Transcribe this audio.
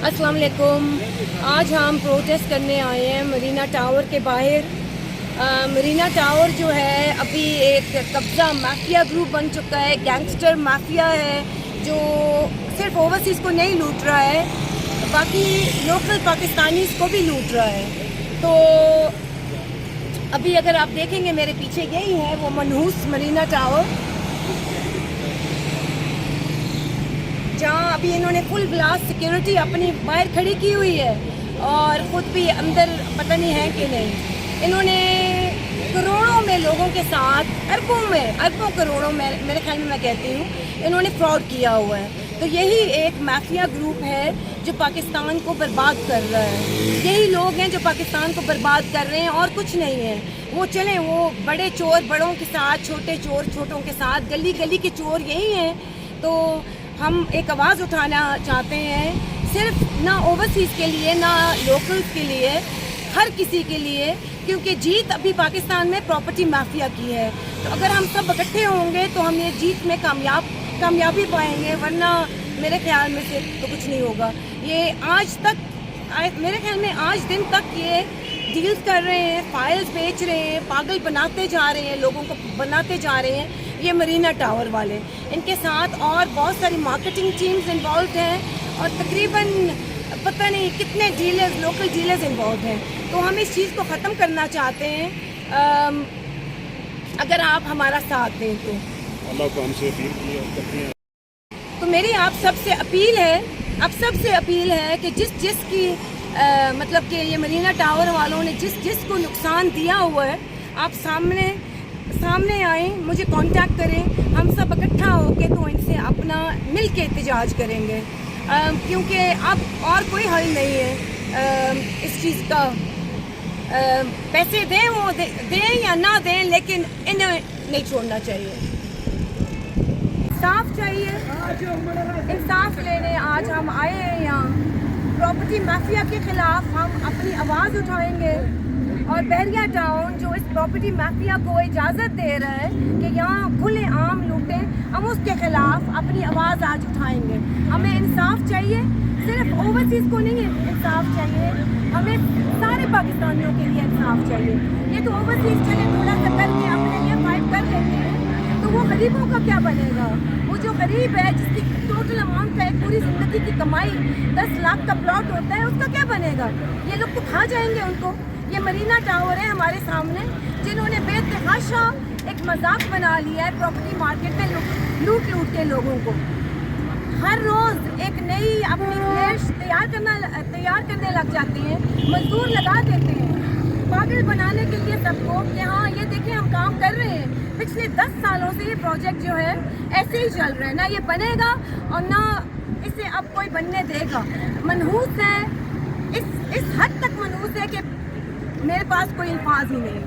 अस्सलाम वालेकुम। आज हम प्रोटेस्ट करने आए हैं मरीना टावर के बाहर। मरीना टावर जो है अभी एक कब्ज़ा माफिया ग्रुप बन चुका है, गैंगस्टर माफिया है जो सिर्फ ओवरसीज़ को नहीं लूट रहा है, बाकी लोकल पाकिस्तानीज़ को भी लूट रहा है। तो अभी अगर आप देखेंगे मेरे पीछे यही है वो मनहूस मरीना टावर, जहाँ अभी इन्होंने फुल ब्लास्ट सिक्योरिटी अपनी बाहर खड़ी की हुई है और ख़ुद भी अंदर पता नहीं है कि नहीं। इन्होंने करोड़ों में लोगों के साथ अरबों करोड़ों में मेरे ख्याल में मैं कहती हूँ इन्होंने फ्रॉड किया हुआ है। तो यही एक माफिया ग्रुप है जो पाकिस्तान को बर्बाद कर रहा है। यही लोग हैं जो पाकिस्तान को बर्बाद कर रहे हैं और कुछ नहीं है। वो चलें, वो बड़े चोर बड़ों के साथ, छोटे चोर छोटों के साथ, गली गली के चोर यही हैं। तो हम एक आवाज़ उठाना चाहते हैं, सिर्फ ना ओवरसीज़ के लिए ना लोकल्स के लिए, हर किसी के लिए, क्योंकि जीत अभी पाकिस्तान में प्रॉपर्टी माफिया की है। तो अगर हम सब इकट्ठे होंगे तो हम ये जीत में कामयाबी पाएंगे, वरना मेरे ख्याल में से तो कुछ नहीं होगा। ये आज तक मेरे ख्याल में आज दिन तक ये डील्स कर रहे हैं, फाइल्स बेच रहे हैं, पागल बनाते जा रहे हैं, लोगों को बनाते जा रहे हैं ये मरीना टावर वाले। इनके साथ और बहुत सारी मार्केटिंग टीम्स इन्वॉल्व हैं और तकरीबन पता नहीं कितने डीलर्स, लोकल डीलर्स इन्वॉल्व हैं। तो हम इस चीज़ को ख़त्म करना चाहते हैं। अगर आप हमारा साथ दें तो अल्लाह को हमसे अपील करते हैं। तो मेरी आप सबसे अपील है कि जिसकी मतलब कि ये मरीना टावर वालों ने जिस को नुकसान दिया हुआ है, आप सामने आए, मुझे कांटेक्ट करें, हम सब इकट्ठा होके तो इनसे अपना मिल के एहतजाज करेंगे, क्योंकि अब और कोई हल नहीं है इस चीज़ का। पैसे दें वो दें या ना दें, लेकिन इन्हें नहीं छोड़ना चाहिए। इंसाफ चाहिए, इंसाफ लेने आज हम आए हैं यहाँ। प्रॉपर्टी माफिया के खिलाफ हम अपनी आवाज़ उठाएंगे और बहरिया टाउन जो इस प्रॉपर्टी माफिया को इजाज़त दे रहा है कि यहाँ खुले आम लूटें, हम उसके खिलाफ अपनी आवाज़ आज उठाएंगे। हमें इंसाफ चाहिए, सिर्फ ओवरसीज़ को नहीं इंसाफ चाहिए, हमें सारे पाकिस्तानियों के लिए इंसाफ चाहिए। ये तो ओवरसीज़ चले थोड़ा सा करके अपने लिए फाइट कर लेते हैं, तो वो गरीबों का क्या बनेगा? वो जो गरीब है जिसकी टोटल अमाउंट है पूरी ज़िंदगी की कमाई 10 लाख का प्लॉट होता है, उसका क्या बनेगा? ये लोग तो खा जाएंगे उनको। ये मरीना टावर है हमारे सामने, जिन्होंने बेतहाशा एक मजाक बना लिया है प्रॉपर्टी मार्केट में लूट के लोगों को। हर रोज़ एक नई अपनी फ्लैश तैयार करने लग जाते हैं, मजदूर लगा देते हैं पागल बनाने के लिए सबको कि हाँ ये देखिए हम काम कर रहे हैं। पिछले 10 सालों से ये प्रोजेक्ट जो है ऐसे ही चल रहा है, ना ये बनेगा और ना इसे अब कोई बनने देगा। मनहूस है, इस हद तक मनहूस है कि मेरे पास कोई अल्फाज ही नहीं।